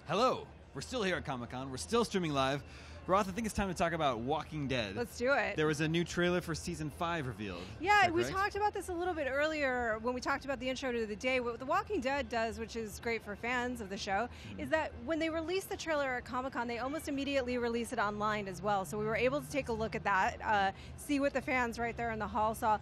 Hello. We're still here at Comic-Con. We're still streaming live. Roth, I think it's time to talk about Walking Dead. Let's do it. There was a new trailer for Season 5 revealed. Yeah, we talked about this a little bit earlier when we talked about the intro to the day. What The Walking Dead does, which is great for fans of the show, is that when they release the trailer at Comic-Con, they almost immediately release it online as well. So we were able to take a look at that, see what the fans right there in the hall saw.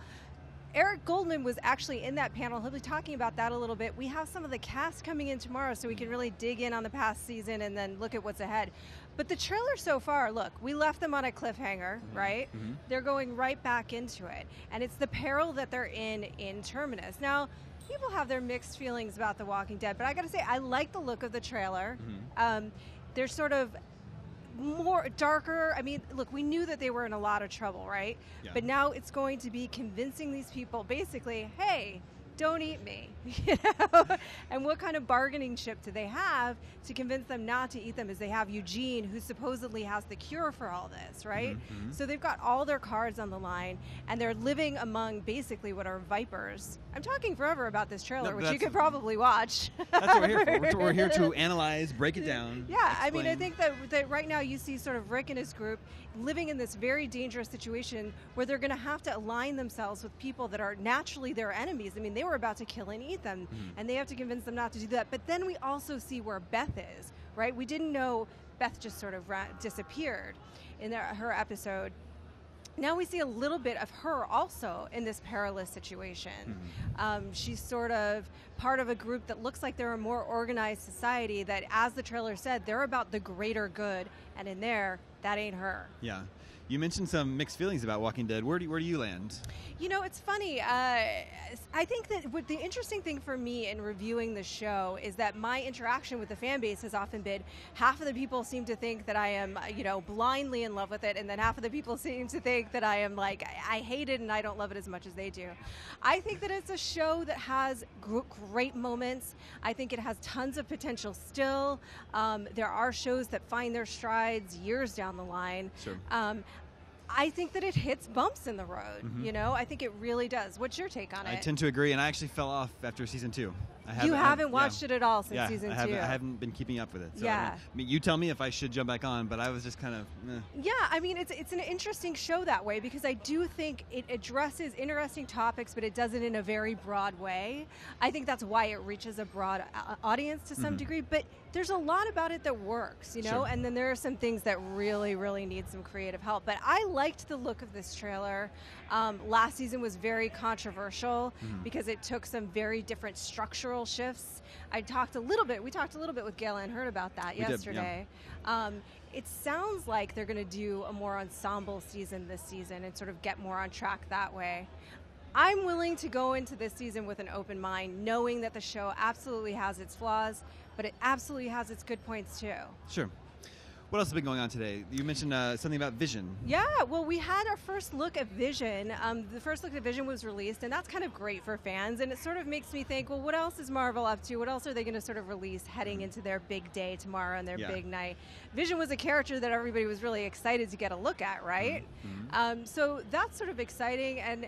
Eric Goldman was actually in that panel. He'll be talking about that a little bit. We have some of the cast coming in tomorrow, so we can really dig in on the past season and then look at what's ahead. But the trailer so far, look, we left them on a cliffhanger, right? Mm-hmm. They're going right back into it. And it's the peril that they're in Terminus. Now, people have their mixed feelings about The Walking Dead, but I gotta say, I like the look of the trailer. Mm-hmm. They're sort of more darker. I mean, look, we knew that they were in a lot of trouble, right? Yeah. But now it's going to be convincing these people, basically, hey, don't eat me, you know? And what kind of bargaining chip do they have to convince them not to eat them? As they have Eugene, who supposedly has the cure for all this, right? Mm-hmm. So they've got all their cards on the line, and they're living among basically what are vipers. I'm talking forever about this trailer, which you could probably watch. That's what we're here for. We're here to analyze, break it down. Yeah, explain. I mean, I think that right now you see sort of Rick and his group living in this very dangerous situation where they're going to have to align themselves with people that are naturally their enemies. I mean, they were about to kill and eat them, and they have to convince them not to do that. But then we also see where Beth is, right? We didn't know Beth just sort of disappeared in her episode. Now we see a little bit of her also in this perilous situation. Mm-hmm. She's sort of part of a group that looks like they're a more organized society that, as the trailer said, they're about the greater good, and in there, that ain't her. Yeah. You mentioned some mixed feelings about Walking Dead. Where do you land? You know, it's funny. I think that the interesting thing for me in reviewing the show is that my interaction with the fan base has often been half of the people seem to think that I am, blindly in love with it, and then half of the people seem to think that I am like, I hate it and I don't love it as much as they do. I think that it's a show that has great moments. I think it has tons of potential still. There are shows that find their strides years down the line. Sure. I think that it hits bumps in the road, I think it really does. What's your take on it? I tend to agree, and I actually fell off after season 2. You haven't watched it at all since season 2. I haven't been keeping up with it. So I mean, you tell me if I should jump back on, but I was just kind of, Yeah, I mean, it's an interesting show that way because I do think it addresses interesting topics, but it does it in a very broad way. I think that's why it reaches a broad audience to some degree, but there's a lot about it that works, Sure. And then there are some things that really, really need some creative help. But I liked the look of this trailer. Last season was very controversial because it took some very different structural shifts. We talked a little bit with Gail Ann Hurd about that yesterday. It sounds like they're going to do a more ensemble season this season and sort of get more on track that way. I'm willing to go into this season with an open mind, knowing that the show absolutely has its flaws, but it absolutely has its good points too. Sure. What else has been going on today? You mentioned something about Vision. Yeah, well, we had our first look at Vision. The first look at Vision was released, and that's kind of great for fans. And it sort of makes me think, well, what else is Marvel up to? What else are they going to sort of release heading into their big day tomorrow and their big night? Vision was a character that everybody was really excited to get a look at, right? So that's sort of exciting. And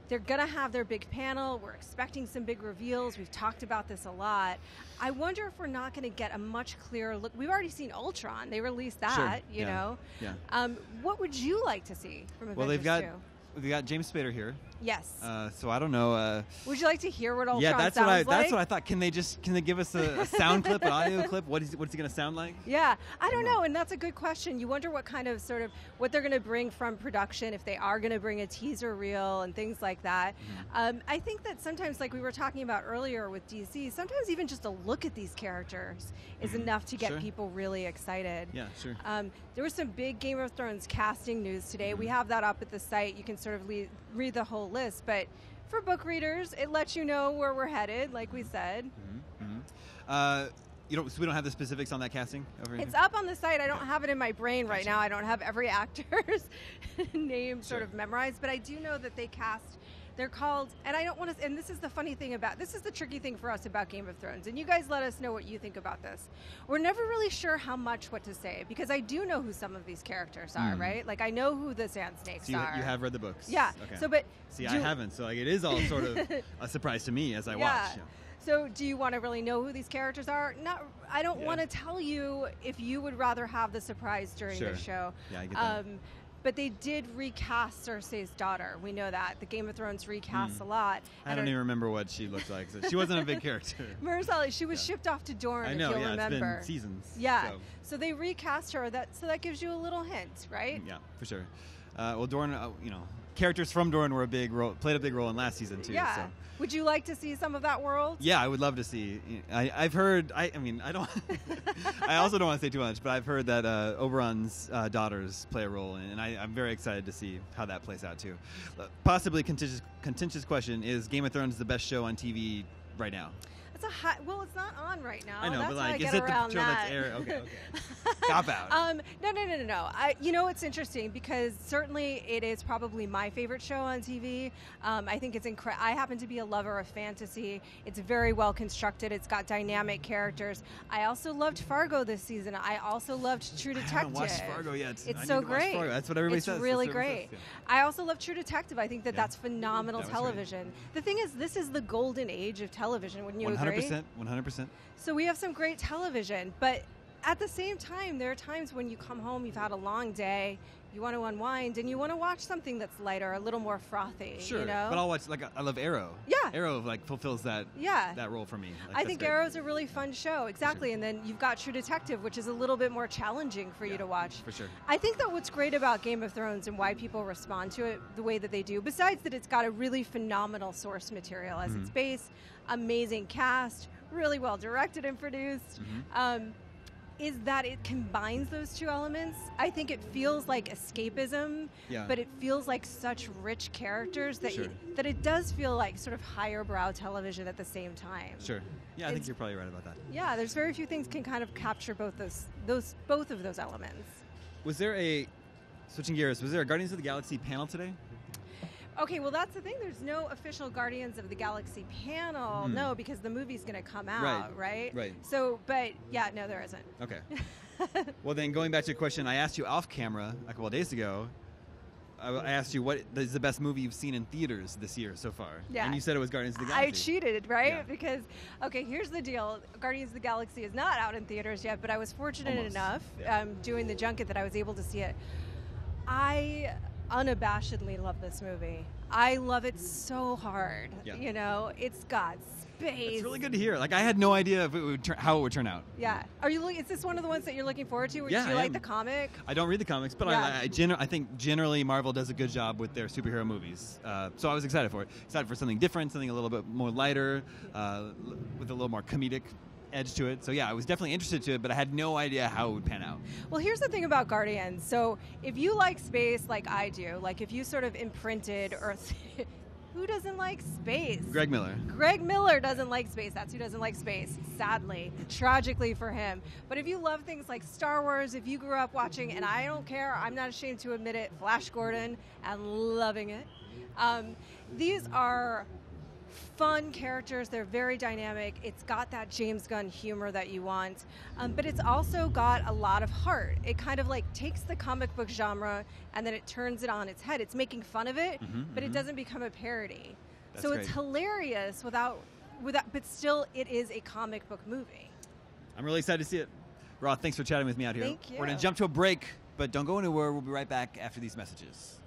they're going to have their big panel. We're expecting some big reveals. We've talked about this a lot. I wonder if we're not going to get a much clearer look. We've already seen Ultron. They released that, you know. Yeah. What would you like to see from Avengers 2? We've got James Spader here. Yes. So I don't know. Would you like to hear what Ultron sounds like? Yeah, that's what I thought. Can they give us a sound clip, an audio clip? What's he going to sound like? Yeah, I don't know, and that's a good question. You wonder what kind of what they're going to bring from production, if they are going to bring a teaser reel and things like that. I think that sometimes, like we were talking about earlier with DC, sometimes even just a look at these characters is enough to get people really excited. Yeah, sure. There was some big Game of Thrones casting news today. We have that up at the site. You can sort of read the whole list, but for book readers, it lets you know where we're headed, like we said. So we don't have the specifics on that casting over here? It's up on the site. I don't have it in my brain right now. I don't have every actor's name sort of memorized, but I do know that they cast. They're called, and I don't want to, and this is the funny thing this is the tricky thing for us about Game of Thrones, and you guys let us know what you think about this. We're never really sure what to say, because I do know who some of these characters are, right? Like, I know who the Sand Snakes are. You have read the books? Yeah. Okay. So, but... See, I haven't, so it is all sort of a surprise to me as I watch. Yeah. So do you want to really know who these characters are? I don't want to tell you if you would rather have the surprise during the show. Yeah, I get that. But they did recast Cersei's daughter. We know that. The Game of Thrones recast a lot. I don't even remember what she looked like. So she wasn't a big character. Mahershala, she was shipped off to Dorne, I know, if you'll remember. It's been seasons. Yeah. So they recast her. So that gives you a little hint, right? Yeah, for sure. Well, Dorne, characters from Dorne played a big role in last season too. Yeah. So. Would you like to see some of that world? Yeah, I would love to see. I've heard. I don't. I also don't want to say too much, but I've heard that Oberon's daughters play a role, and I'm very excited to see how that plays out too. Possibly contentious question: is Game of Thrones the best show on TV right now? Well, it's not on right now. I know, that's but like, how I is get it the around show that. that's aired? Okay. Cop out. No. It's interesting because certainly it is probably my favorite show on TV. I think it's incredible. I happen to be a lover of fantasy. It's very well constructed. It's got dynamic characters. I also loved Fargo this season. I also loved True Detective. I haven't watched Fargo yet. It's so great. That's what everybody says. It's really great. I also love True Detective. I think that's phenomenal television. Great. The thing is, this is the golden age of television. Wouldn't you agree? 100%. So we have some great television, but at the same time, there are times when you come home, you've had a long day, you want to unwind, and you want to watch something that's lighter, a little more frothy. Sure, you know? but I'll watch, I love Arrow. Yeah. Arrow, fulfills that role for me. I think Arrow's a really fun show. Exactly. Sure. And then you've got True Detective, which is a little bit more challenging for you to watch. For sure. I think that what's great about Game of Thrones and why people respond to it the way that they do, besides that it's got a really phenomenal source material as its base, amazing cast, really well directed and produced, is that it combines those two elements. I think it feels like escapism, but it feels like such rich characters that that it does feel like sort of higher brow television at the same time. Sure. Yeah, I think you're probably right about that. Yeah, there's very few things can kind of capture both of those elements. Switching gears, was there a Guardians of the Galaxy panel today? Okay, well, that's the thing. There's no official Guardians of the Galaxy panel, no, because the movie's going to come out, right? Right. So, but yeah, no, there isn't. Okay. Well, then going back to a question I asked you off camera a couple of days ago, I asked you what is the best movie you've seen in theaters this year so far? Yeah. And you said it was Guardians of the Galaxy. I cheated, right? Yeah. Because, okay, here's the deal. Guardians of the Galaxy is not out in theaters yet, but I was fortunate enough doing the junket that I was able to see it. I unabashedly love this movie. I love it so hard. Yeah. You know, it's got space. It's really good to hear. I had no idea if it would how it would turn out. Yeah. Is this one of the ones that you're looking forward to? Yeah, Do you like the comic? I don't read the comics, but I think generally Marvel does a good job with their superhero movies. So I was excited for it. Excited for something different, something a little bit more lighter, with a little more comedic edge to it. So yeah, I was definitely interested to it, but I had no idea how it would pan out. Well, here's the thing about Guardians. So if you like space like I do, like if you sort of imprinted Earth, who doesn't like space? Greg Miller. Greg Miller doesn't like space. That's who doesn't like space, sadly, tragically for him. But if you love things like Star Wars, if you grew up watching, and I don't care, I'm not ashamed to admit it, Flash Gordon, and loving it. These are fun characters. They're very dynamic. It's got that James Gunn humor that you want, but it's also got a lot of heart. It kind of takes the comic book genre and then it turns it on its head. It's making fun of it, but it doesn't become a parody. That's so great. It's hilarious without, but still it is a comic book movie. I'm really excited to see it. Roth, thanks for chatting with me out here. Thank you. We're going to jump to a break, but don't go anywhere. We'll be right back after these messages.